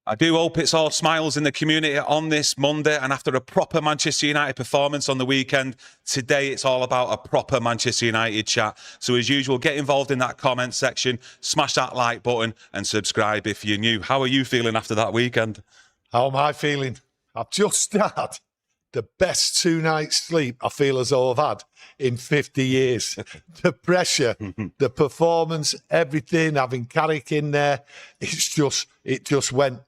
I do hope it's all smiles in the community on this Monday, and after a proper Manchester United performance on the weekend, today it's all about a proper Manchester United chat. So as usual, get involved in that comment section, smash that like button and subscribe if you're new. How are you feeling after that weekend? How am I feeling? I've just had the best 2 nights sleep I feel as though I've had in 50 years. The pressure, the performance, everything, having Carrick in there, it just went.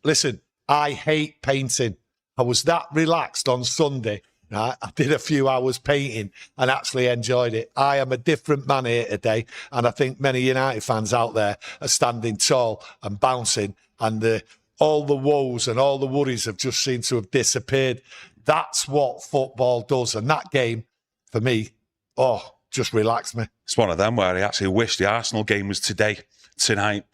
Listen, I hate painting. I was that relaxed on Sunday. Right? I did a few hours painting and actually enjoyed it. I am a different man here today, and I think many United fans out there are standing tall and bouncing, and all the woes and all the worries have just seemed to have disappeared. That's what football does. And that game, for me, just relaxed me. It's one of them where I actually wish the Arsenal game was tonight.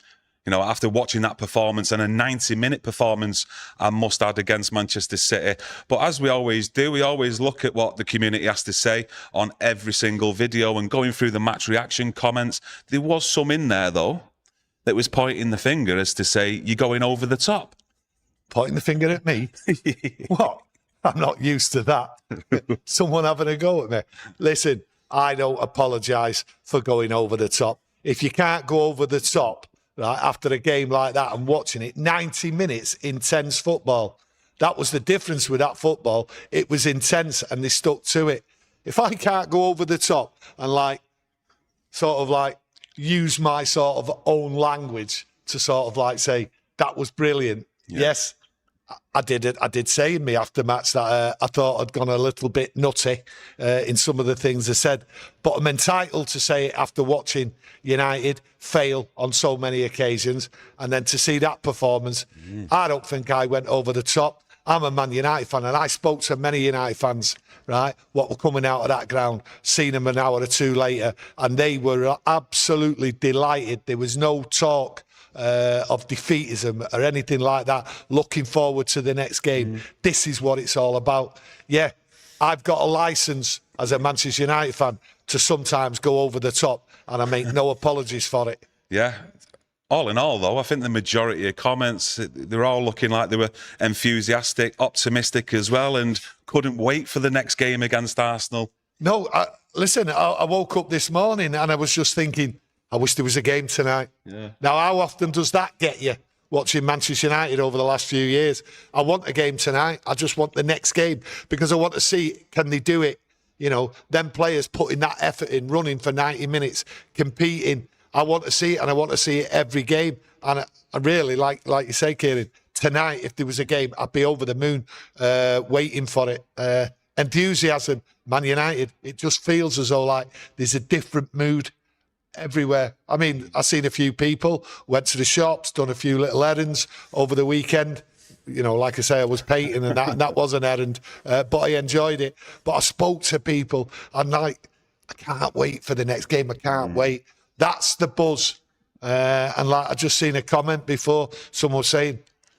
You know, after watching that performance and a 90-minute performance, I must add, against Manchester City. But as we always do, we always look at what the community has to say on every single video, and going through the match reaction comments, there was some in there, though, that was pointing the finger as to say, you're going over the top. Pointing the finger at me? What? I'm not used to that. Someone having a go at me. Listen, I don't apologise for going over the top. If you can't go over the top, right, after a game like that and watching it, 90 minutes, intense football. That was the difference with that football. It was intense and they stuck to it. If I can't go over the top and use my sort of own language to sort of say, that was brilliant. Yeah. Yes, I did it. I did say in my aftermatch that I thought I'd gone a little bit nutty in some of the things I said. But I'm entitled to say it after watching United fail on so many occasions. And then to see that performance, I don't think I went over the top. I'm a Man United fan, and I spoke to many United fans, right, what were coming out of that ground, seen them an hour or two later, and they were absolutely delighted. There was no talk of defeatism or anything like that, looking forward to the next game. This is what it's all about. Yeah, I've got a licence as a Manchester United fan to sometimes go over the top, and I make no apologies for it. Yeah. All in all, though, I think the majority of comments, they're all looking like they were enthusiastic, optimistic as well, and couldn't wait for the next game against Arsenal. No, listen, I woke up this morning and I was just thinking, I wish there was a game tonight. Yeah. Now, how often does that get you, watching Manchester United over the last few years? I want a game tonight. I just want the next game because I want to see, can they do it? You know, them players putting that effort in, running for 90 minutes, competing. I want to see it, and I want to see it every game. And I really, like you say, Kieron, tonight, if there was a game, I'd be over the moon waiting for it. Enthusiasm, Man United, it just feels as though there's a different mood everywhere. I mean, I've seen a few people, went to the shops, done a few little errands over the weekend. You know, like I say, I was painting and that was an errand, but I enjoyed it. But I spoke to people and I can't wait for the next game. I can't wait. That's the buzz. And I just seen a comment before, someone was saying,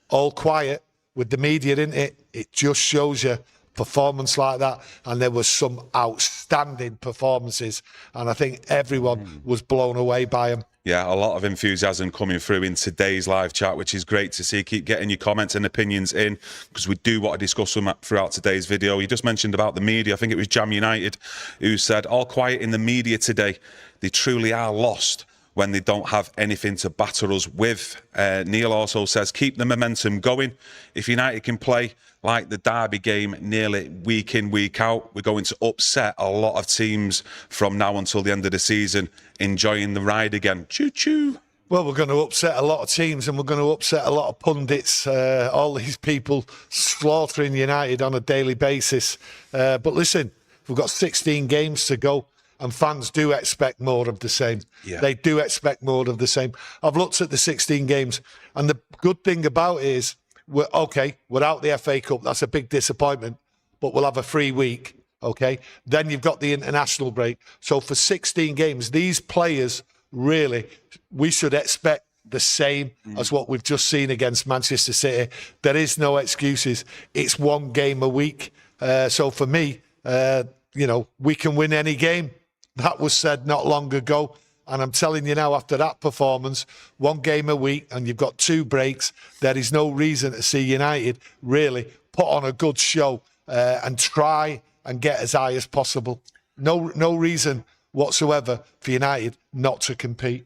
all quiet with the media, isn't it? It just shows you performance like that. And there was some outstanding performances. And I think everyone was blown away by them. Yeah, a lot of enthusiasm coming through in today's live chat, which is great to see. Keep getting your comments and opinions in, because we do want to discuss them throughout today's video. You just mentioned about the media. I think it was Jam United who said, all quiet in the media today. They truly are lost when they don't have anything to batter us with. Neil also says, keep the momentum going. If United can play like the Derby game nearly week in, week out, we're going to upset a lot of teams from now until the end of the season, enjoying the ride again. Choo-choo. Well, we're going to upset a lot of teams and we're going to upset a lot of pundits, all these people slaughtering United on a daily basis. But listen, we've got 16 games to go. And fans do expect more of the same. Yeah. They do expect more of the same. I've looked at the 16 games, and the good thing about it is, we're out the FA Cup. That's a big disappointment, but we'll have a free week, okay? Then you've got the international break. So for 16 games, these players, really, we should expect the same as what we've just seen against Manchester City. There is no excuses. It's one game a week. So for me, we can win any game. That was said not long ago. And I'm telling you now, after that performance, 1 game a week, and you've got 2 breaks, there is no reason to see United really put on a good show and try and get as high as possible. No reason whatsoever for United not to compete.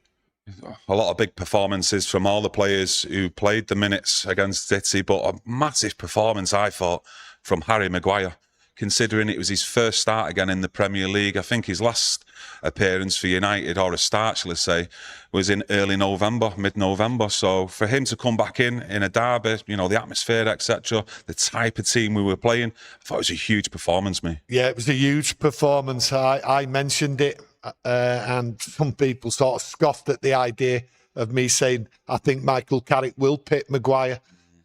A lot of big performances from all the players who played the minutes against City, but a massive performance, I thought, from Harry Maguire. Considering it was his first start again in the Premier League. I think his last appearance for United, or a start, shall I say, was in early November, mid-November. So for him to come back in a derby, you know, the atmosphere, etc., the type of team we were playing, I thought it was a huge performance, mate. Yeah, it was a huge performance. I mentioned it, and some people sort of scoffed at the idea of me saying, I think Michael Carrick will pick Maguire.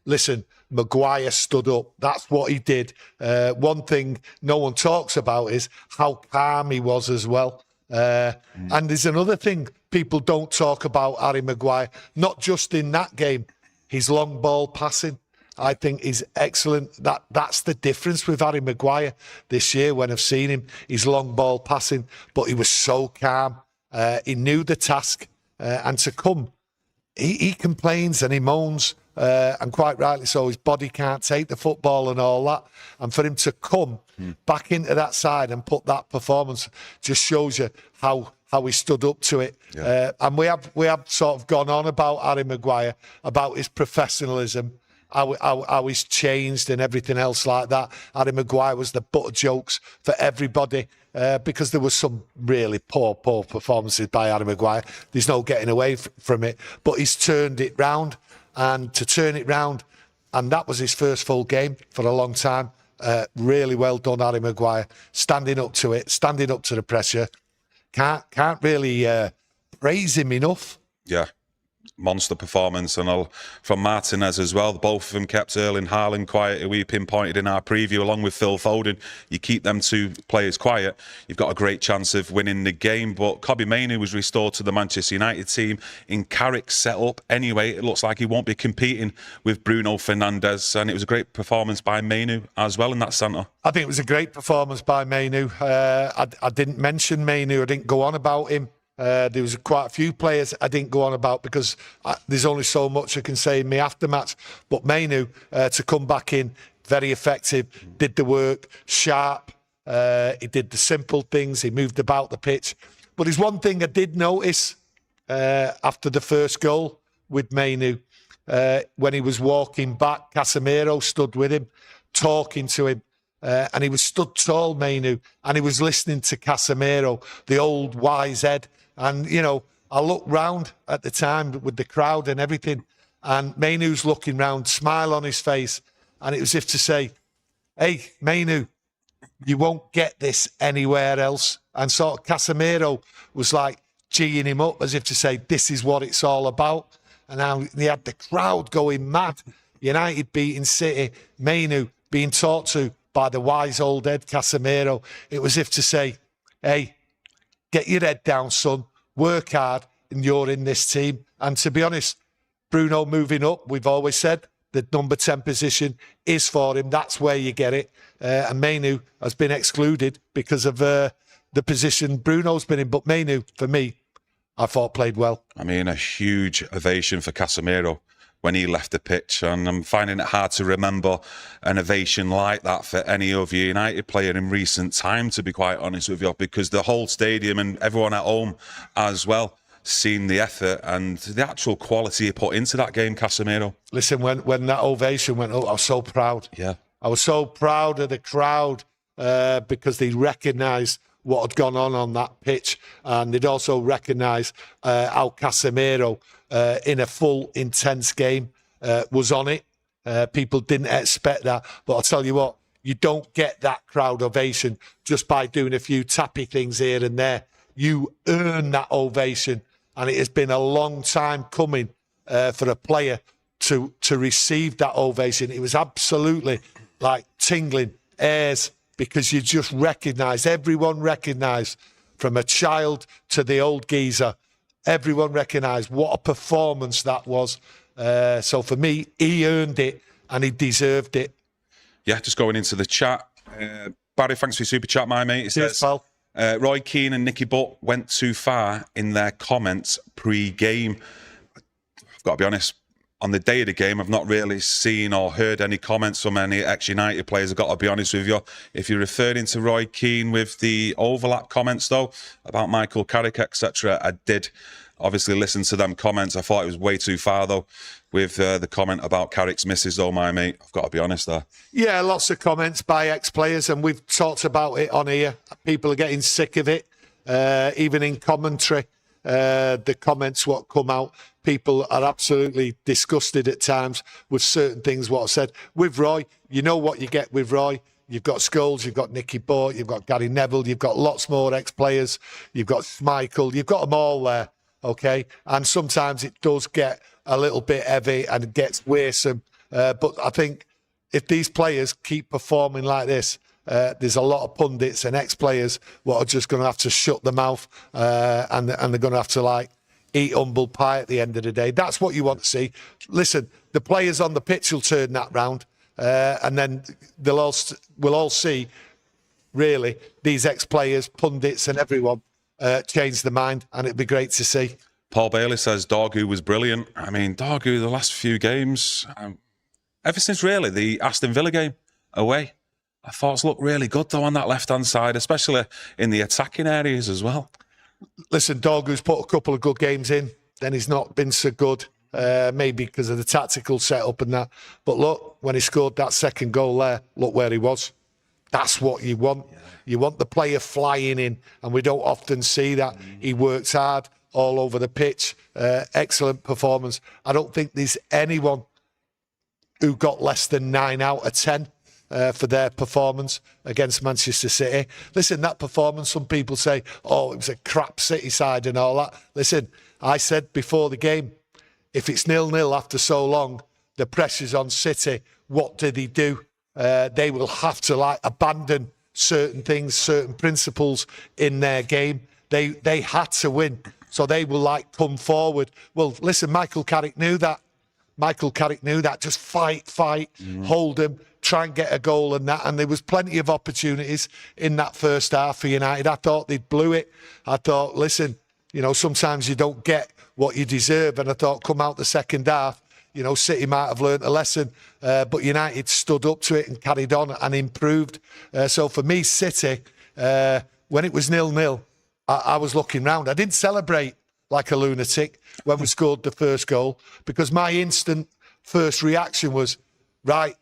Listen, Maguire stood up. That's what he did. One thing no one talks about is how calm he was as well. And there's another thing people don't talk about Harry Maguire, not just in that game, his long ball passing. I think is excellent. That's the difference with Harry Maguire this year when I've seen him. His long ball passing, but he was so calm. He knew the task, and to come, he complains and he moans, and quite rightly so. His body can't take the football and all that. And for him to come back into that side and put that performance just shows you how he stood up to it. Yeah. And we have sort of gone on about Harry Maguire, about his professionalism, how he's changed and everything else like that. Harry Maguire was the butt of jokes for everybody because there was some really poor performances by Harry Maguire. There's no getting away from it. But he's turned it round, and to turn it round, and that was his first full game for a long time. Really well done, Harry Maguire. Standing up to it, standing up to the pressure. Can't really praise him enough. Yeah. Monster performance, and from Martinez as well. Both of them kept Erling Haaland quiet, who we pinpointed in our preview, along with Phil Foden. You keep them 2 players quiet, you've got a great chance of winning the game. But Kobbie Mainoo was restored to the Manchester United team in Carrick's setup. Anyway, it looks like he won't be competing with Bruno Fernandes, and it was a great performance by Mainoo as well in that centre. I think it was a great performance by Mainoo. I didn't mention Mainoo. I didn't go on about him. There was quite a few players I didn't go on about because there's only so much I can say in my aftermatch. But Mainoo, to come back in, very effective, did the work, sharp. He did the simple things. He moved about the pitch. But there's one thing I did notice after the first goal with Mainoo. When he was walking back, Casemiro stood with him, talking to him. And he was stood tall, Mainoo, and he was listening to Casemiro, the old wise head. And, you know, I looked round at the time with the crowd and everything, and Mainoo's looking round, smile on his face, and it was as if to say, hey, Mainoo, you won't get this anywhere else. And sort of Casemiro was like geeing him up as if to say, this is what it's all about. And now he had the crowd going mad. United beating City, Mainoo being talked to by the wise old head Casemiro. It was as if to say, hey, get your head down, son, work hard, and you're in this team. And to be honest, Bruno moving up, we've always said the number 10 position is for him. That's where you get it. And Mainoo has been excluded because of the position Bruno's been in. But Mainoo, for me, I thought played well. I mean, a huge ovation for Casemiro when he left the pitch, and I'm finding it hard to remember an ovation like that for any other United player in recent time, to be quite honest with you, because the whole stadium and everyone at home as well seen the effort and the actual quality he put into that game, Casemiro. Listen, when that ovation went up, I was so proud. Yeah. I was so proud of the crowd because they recognised what had gone on that pitch, and they'd also recognised how Casemiro, in a full, intense game, was on it. People didn't expect that, but I'll tell you what, you don't get that crowd ovation just by doing a few tappy things here and there. You earn that ovation, and it has been a long time coming for a player to receive that ovation. It was absolutely like tingling ears, because you just recognise, everyone recognised, from a child to the old geezer, everyone recognised what a performance that was. So for me, he earned it and he deserved it. Yeah, just going into the chat. Barry, thanks for your super chat, my mate. It Cheers, says, pal. Roy Keane and Nicky Butt went too far in their comments pre-game. I've got to be honest, on the day of the game, I've not really seen or heard any comments from any ex-United players. I've got to be honest with you. If you're referring to Roy Keane with the overlap comments, though, about Michael Carrick, etc., I did obviously listen to them comments. I thought it was way too far, though, with the comment about Carrick's misses, though, my mate. I've got to be honest there. Yeah, lots of comments by ex-players, and we've talked about it on here. People are getting sick of it, even in commentary. The comments what come out, people are absolutely disgusted at times with certain things what I said. With Roy, you know what you get with Roy. You've got Scholes, you've got Nicky Butt, you've got Gary Neville, you've got lots more ex-players, you've got Michael, you've got them all there, okay? And sometimes it does get a little bit heavy and it gets wearisome. But I think if these players keep performing like this, there's a lot of pundits and ex-players what are just going to have to shut their mouth and they're going to have to like eat humble pie at the end of the day. That's what you want to see. Listen, the players on the pitch will turn that round and then we'll all see really these ex-players, pundits and everyone change their mind, and it'd be great to see. Paul Bailey says Dorgu was brilliant. I mean, Dorgu, the last few games, ever since really the Aston Villa game away, I thought it's looked really good, though, on that left-hand side, especially in the attacking areas as well. Listen, Dorgu's put a couple of good games in, then he's not been so good, maybe because of the tactical setup and that. But look, when he scored that second goal there, look where he was. That's what you want. Yeah. You want the player flying in, and we don't often see that. He works hard all over the pitch. Excellent performance. I don't think there's anyone who got less than 9 out of 10. For their performance against Manchester City. Listen, that performance, some people say, oh, it was a crap City side and all that. Listen, I said before the game, if it's 0-0 after so long, the pressure's on City. What do? They will have to like abandon certain things, certain principles in their game. They had to win, so they will like come forward. Well, listen, Michael Carrick knew that. Just fight, hold them, try and get a goal and that. And there was plenty of opportunities in that first half for United. I thought they blew it. I thought, listen, you know, sometimes you don't get what you deserve. And I thought, come out the second half, you know, City might have learnt a lesson. But United stood up to it and carried on and improved. So for me, City, when it was 0-0, I was looking round. I didn't celebrate like a lunatic when we scored the first goal, because my instant first reaction was, right,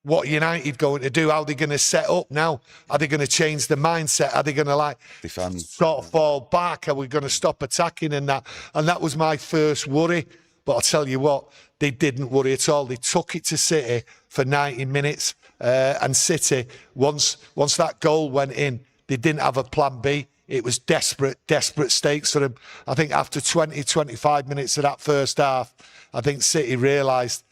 what are United going to do? How are they going to set up now? Are they going to change the mindset? Are they going to like defend, sort of fall back? Are we going to stop attacking and that? And that was my first worry. But I'll tell you what, they didn't worry at all. They took it to City for 90 minutes. And City, once that goal went in, they didn't have a plan B. It was desperate stakes for them. I think after 20, 25 minutes of that first half, I think City realised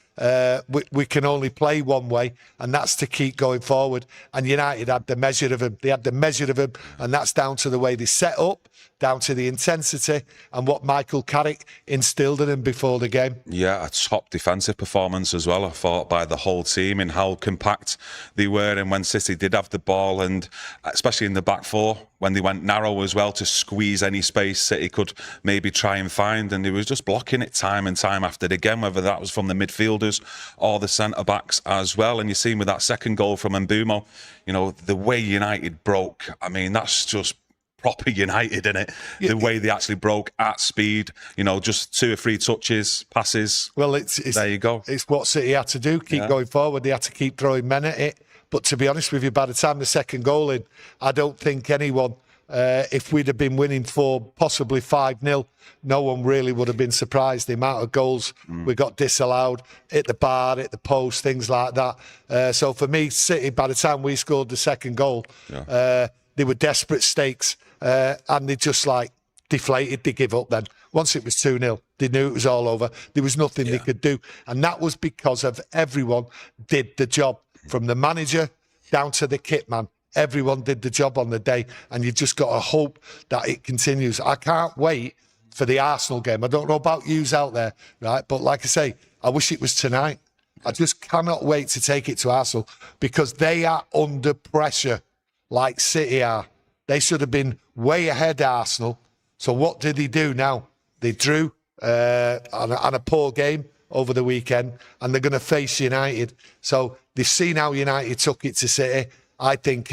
we can only play one way, and that's to keep going forward. And United had the measure of him. They had the measure of him, and that's down to the way they set up, down to the intensity, and what Michael Carrick instilled in him before the game. Yeah, a top defensive performance as well, I thought, by the whole team, in how compact they were. And when City did have the ball, and especially in the back four, when they went narrow as well to squeeze any space City could maybe try and find, and they was just blocking it time and time after again, whether that was from the midfielders or the centre-backs as well. And you seen with that second goal from Mbeumo, you know, the way United broke, I mean, that's just proper United, in it. Yeah. The way they actually broke at speed, you know, just 2 or 3 touches, passes. Well, it's there you go. It's what City had to do, keep going forward. They had to keep throwing men at it. But to be honest with you, by the time the second goal in, I don't think anyone, if we'd have been winning 4, possibly 5-0, no one really would have been surprised. The amount of goals we got disallowed, hit the bar, hit the post, things like that. So for me, City, by the time we scored the second goal, they were desperate stakes. And they just like deflated. They give up then. Once it was 2-0, they knew it was all over. There was nothing they could do. And that was because of everyone did the job, from the manager down to the kit man. Everyone did the job on the day, and you've just got to hope that it continues. I can't wait for the Arsenal game. I don't know about yous out there, right? But like I say, I wish it was tonight. I just cannot wait to take it to Arsenal, because they are under pressure like City are. They should have been way ahead, Arsenal. So what did they do now? They drew on a poor game over the weekend, and they're going to face United. So they've seen how United took it to City. I think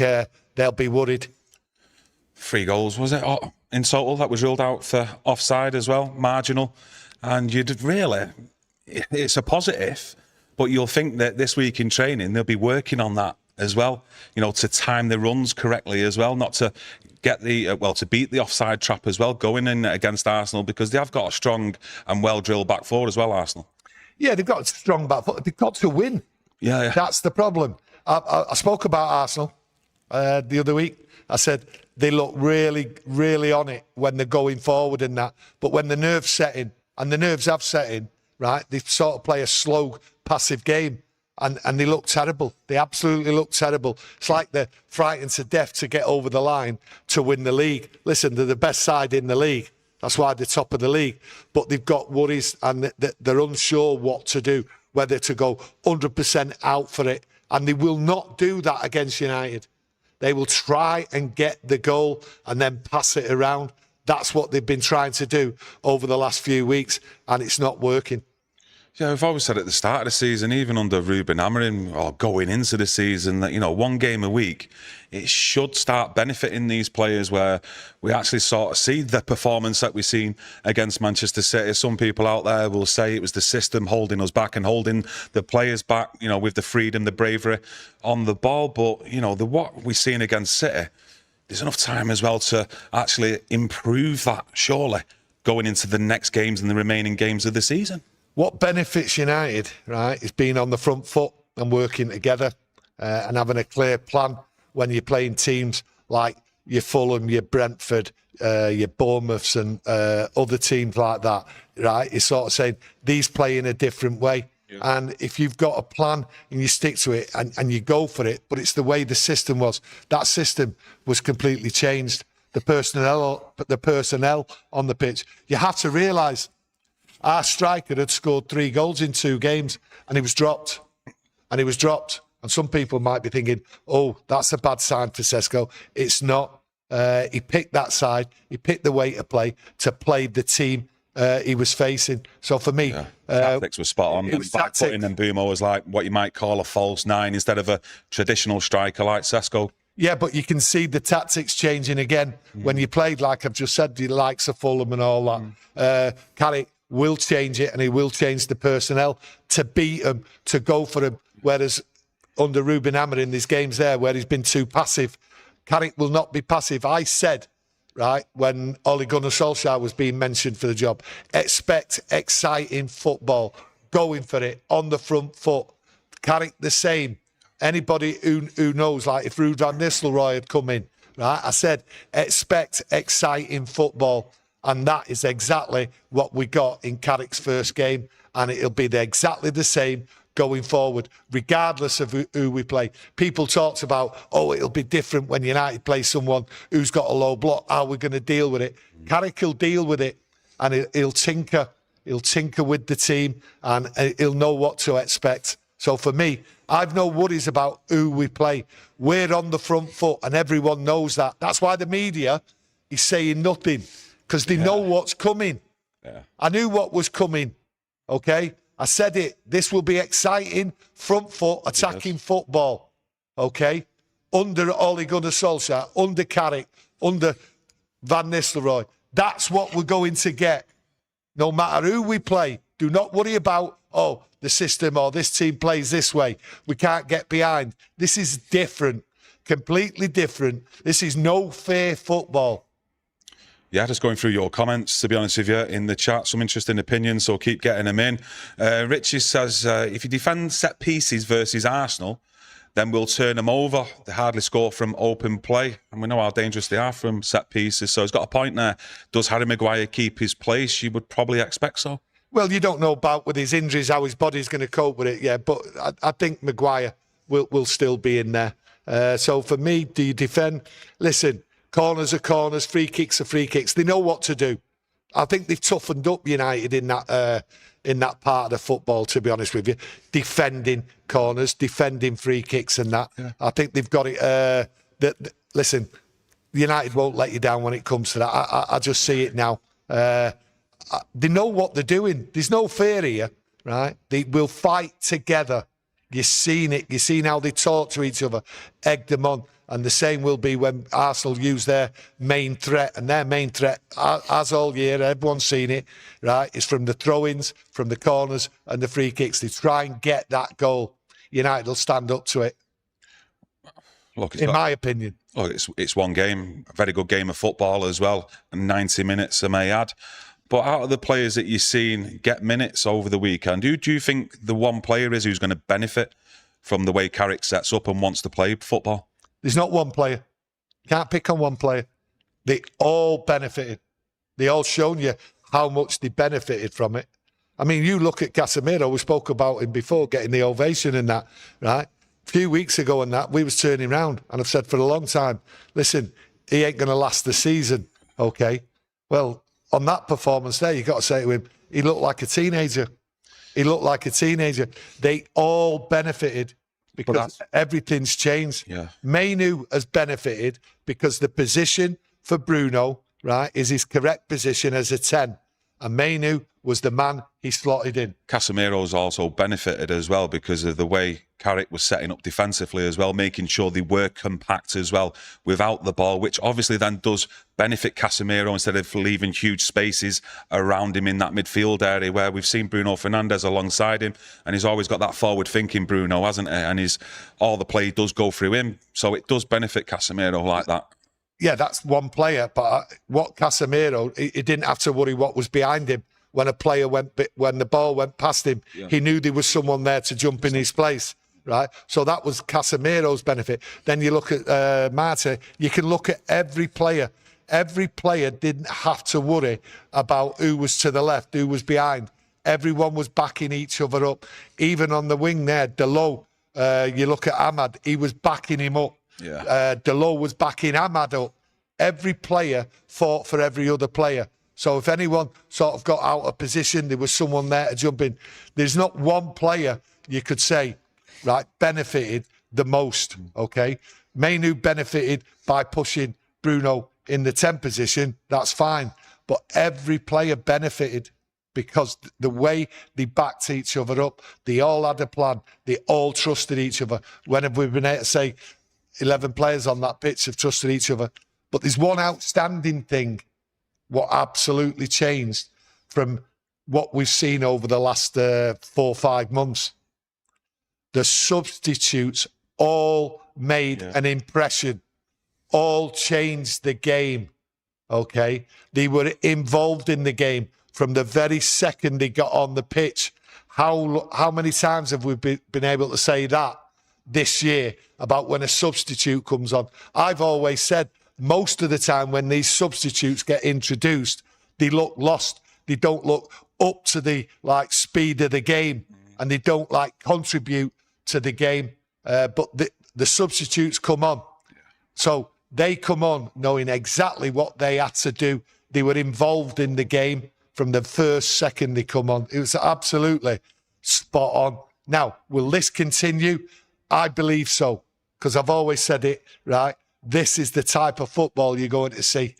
they'll be worried. 3 goals, was it? Oh, in total, that was ruled out for offside as well, marginal. And you'd really, it's a positive, but you'll think that this week in training, they'll be working on that as well, you know, to time the runs correctly as well, not to get the, to beat the offside trap as well, going in against Arsenal, because they have got a strong and well-drilled back forward as well, Arsenal. Yeah, they've got a strong back foot. They've got to win. Yeah. That's the problem. I spoke about Arsenal the other week. I said they look really, really on it when they're going forward in that. But when the nerves set in, and the nerves have set in, right, they sort of play a slow, passive game. And they look terrible. They absolutely look terrible. It's like they're frightened to death to get over the line to win the league. Listen, they're the best side in the league. That's why they're top of the league. But they've got worries, and they're unsure what to do, whether to go 100% out for it. And they will not do that against United. They will try and get the goal and then pass it around. That's what they've been trying to do over the last few weeks, and it's not working. Yeah, we've always said at the start of the season, even under Ruben Amorim, or going into the season, that, you know, 1 game a week, it should start benefiting these players, where we actually sort of see the performance that we've seen against Manchester City. Some people out there will say it was the system holding us back and holding the players back, you know, with the freedom, the bravery on the ball. But, you know, what we're seeing against City, there's enough time as well to actually improve that, surely, going into the next games and the remaining games of the season. What benefits United, right, is being on the front foot and working together and having a clear plan when you're playing teams like your Fulham, your Brentford, your Bournemouths and other teams like that, right? You're sort of saying these play in a different way. Yeah. And if you've got a plan and you stick to it and you go for it, but it's the way the system was. That system was completely changed. The personnel on the pitch. You have to realise, our striker had scored 3 goals in 2 games, and he was dropped. And some people might be thinking, oh, that's a bad sign for Sesko. It's not. He picked that side. He picked the way to play the team he was facing. So for me... tactics were spot on. And by putting Mbeumo as like what you might call a false 9 instead of a traditional striker like Sesko. Yeah, but you can see the tactics changing again when you played, like I've just said, the likes of Fulham and all that. Carrick will change it, and he will change the personnel to beat him, to go for him. Whereas under Ruben Amorim, there's games there where he's been too passive. Carrick will not be passive. I said, right, when Ole Gunnar Solskjaer was being mentioned for the job, expect exciting football, going for it, on the front foot. Carrick the same. Anybody who knows, like if Ruud van Nistelrooy had come in, right, I said, expect exciting football. And that is exactly what we got in Carrick's first game. And it'll be exactly the same going forward, regardless of who we play. People talked about, oh, it'll be different when United play someone who's got a low block. How are we going to deal with it? Carrick will deal with it, and he'll tinker. He'll tinker with the team, and he'll know what to expect. So for me, I've no worries about who we play. We're on the front foot, and everyone knows that. That's why the media is saying nothing, because they know what's coming. Yeah. I knew what was coming, okay? I said it. This will be exciting, front foot, attacking football, okay? Under Ole Gunnar Solskjaer, under Carrick, under Van Nistelrooy. That's what we're going to get. No matter who we play, do not worry about, oh, the system or this team plays this way. We can't get behind. This is different, completely different. This is no fair football. Yeah, just going through your comments, to be honest with you, in the chat, some interesting opinions, so keep getting them in. Richie says, if you defend set pieces versus Arsenal, then we'll turn them over. They hardly score from open play, and we know how dangerous they are from set pieces. So he's got a point there. Does Harry Maguire keep his place? You would probably expect so. Well, you don't know about with his injuries how his body's going to cope with it, yeah, but I think Maguire will still be in there. So for me, do you defend? Listen, corners are corners, free kicks are free kicks. They know what to do. I think they've toughened up United in that part of the football, to be honest with you. Defending corners, defending free kicks and that. Yeah. I think they've got it. Listen, United won't let you down when it comes to that. I just see it now. They know what they're doing. There's no fear here, right? They will fight together. You've seen it. You've seen how they talk to each other, egg them on. And the same will be when Arsenal use their main threat. And their main threat, as all year, everyone's seen it, right? It's from the throw-ins, from the corners and the free kicks. They try and get that goal. United will stand up to it. Look, in my opinion. Look, it's one game, a very good game of football as well, and 90 minutes, I may add. But out of the players that you've seen get minutes over the weekend, do you think the one player is who's going to benefit from the way Carrick sets up and wants to play football? There's not one player. Can't pick on one player. They all benefited. They all shown you how much they benefited from it. I mean, you look at Casemiro, we spoke about him before, getting the ovation and that, right? A few weeks ago and that, we was turning around, and I've said for a long time, listen, he ain't going to last the season, okay? Well, on that performance there, you got to say to him, he looked like a teenager. He looked like a teenager. They all benefited because everything's changed. Yeah. Mainoo has benefited because the position for Bruno, right, is his correct position as a 10. And Mainoo was the man he slotted in. Casemiro's also benefited as well because of the way Carrick was setting up defensively as well, making sure they were compact as well without the ball, which obviously then does benefit Casemiro instead of leaving huge spaces around him in that midfield area where we've seen Bruno Fernandes alongside him, and he's always got that forward-thinking Bruno, hasn't he? And all the play does go through him, so it does benefit Casemiro like that. Yeah, that's one player, but what Casemiro, he didn't have to worry what was behind him. When the ball went past him, he knew there was someone there to jump in his place, right? So that was Casemiro's benefit. Then you look at Marta, you can look at every player. Every player didn't have to worry about who was to the left, who was behind. Everyone was backing each other up. Even on the wing there, Delo, you look at Ahmad, he was backing him up. Yeah. Delo was backing Ahmad up. Every player fought for every other player. So if anyone sort of got out of position, there was someone there to jump in. There's not one player you could say, right, benefited the most, okay? Mainoo benefited by pushing Bruno in the 10 position. That's fine. But every player benefited because the way they backed each other up, they all had a plan. They all trusted each other. When have we been able to say 11 players on that pitch have trusted each other? But there's one outstanding thing, what absolutely changed from what we've seen over the last 4 or 5 months. The substitutes all made an impression, all changed the game, okay? They were involved in the game from the very second they got on the pitch. How many times have we been able to say that this year about when a substitute comes on? I've always said, most of the time when these substitutes get introduced, they look lost. They don't look up to the speed of the game, and they don't contribute to the game. But the substitutes come on. So they come on knowing exactly what they had to do. They were involved in the game from the first second they come on. It was absolutely spot on. Now, will this continue? I believe so, because I've always said it, right? This is the type of football you're going to see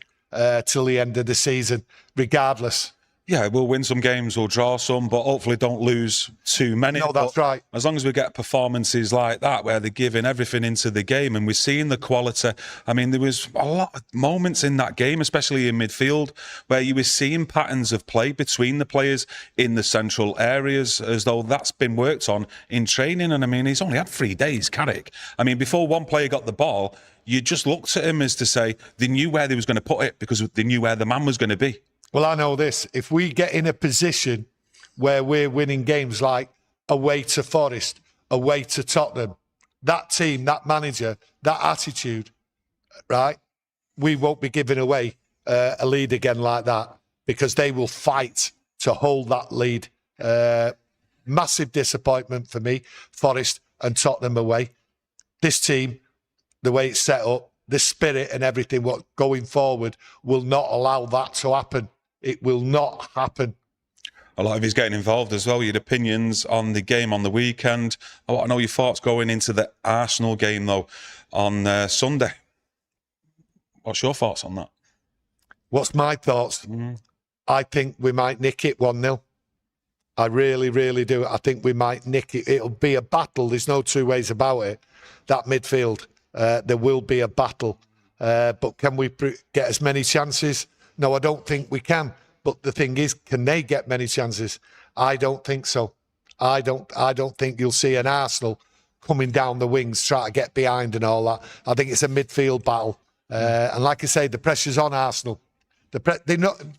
till the end of the season, regardless. Yeah, we'll win some games, we'll draw some, but hopefully don't lose too many. No, that's right. As long as we get performances like that, where they're giving everything into the game and we're seeing the quality. I mean, there was a lot of moments in that game, especially in midfield, where you were seeing patterns of play between the players in the central areas, as though that's been worked on in training. And I mean, he's only had 3 days, Carrick. I mean, before one player got the ball, you just looked at him as to say they knew where they was going to put it because they knew where the man was going to be. Well, I know this. If we get in a position where we're winning games like away to Forest, away to Tottenham, that team, that manager, that attitude, right, we won't be giving away a lead again like that because they will fight to hold that lead. Massive disappointment for me, Forest and Tottenham away. This team, the way it's set up, the spirit and everything what going forward will not allow that to happen. It will not happen. A lot of he's getting involved as well. Your opinions on the game on the weekend. I want to know your thoughts going into the Arsenal game, though, on Sunday. What's your thoughts on that? What's my thoughts? I think we might nick it 1-0. I really, really do. I think we might nick it. It'll be a battle. There's no two ways about it. That midfield, there will be a battle. But can we get as many chances? No, I don't think we can. But the thing is, can they get many chances? I don't think so. I don't think you'll see an Arsenal coming down the wings, try to get behind and all that. I think it's a midfield battle. And like I say, the pressure's on Arsenal.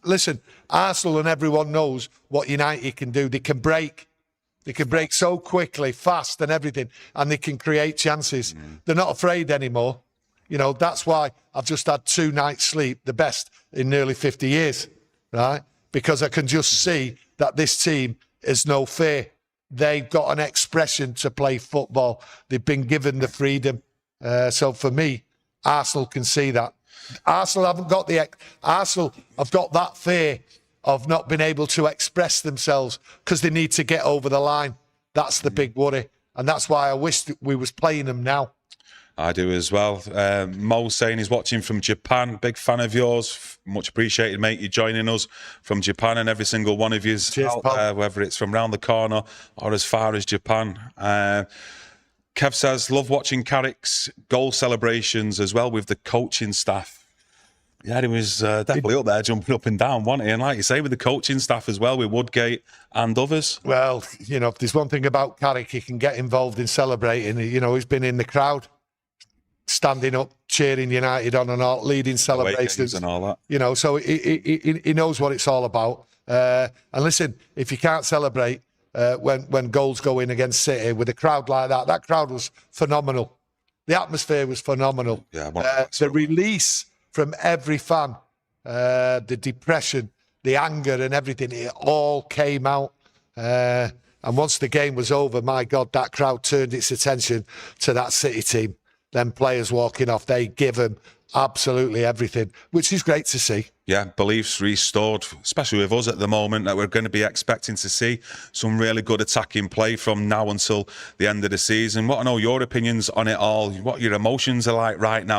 Listen, Arsenal and everyone knows what United can do. They can break. They can break so quickly, fast and everything, and they can create chances. They're not afraid anymore. You know, that's why I've just had 2 nights sleep, the best in nearly 50 years, right? Because I can just see that this team is no fear. They've got an expression to play football. They've been given the freedom. So for me, Arsenal can see that. Arsenal have got that fear of not being able to express themselves because they need to get over the line. That's the big worry. And that's why I wish that we was playing them now. I do as well. Mo saying he's watching from Japan. Big fan of yours. Much appreciated, mate, you joining us from Japan, and every single one of you out there, whether it's from round the corner or as far as Japan. Kev says, love watching Carrick's goal celebrations as well with the coaching staff. Yeah, he was definitely up there jumping up and down, wasn't he? And like you say, with the coaching staff as well, with Woodgate and others. Well, you know, if there's one thing about Carrick, he can get involved in celebrating. You know, he's been in the crowd, standing up, cheering United on and all, leading celebrations and all that. You know, so he knows what it's all about. And listen, if you can't celebrate when goals go in against City with a crowd like that, that crowd was phenomenal. The atmosphere was phenomenal. Yeah, the release from every fan, the depression, the anger and everything, it all came out. And once the game was over, my God, that crowd turned its attention to that City team. Them players walking off, they give them absolutely everything, which is great to see. Yeah, beliefs restored, especially with us at the moment, that we're going to be expecting to see some really good attacking play from now until the end of the season. Want to know your opinions on it all, what your emotions are like right now.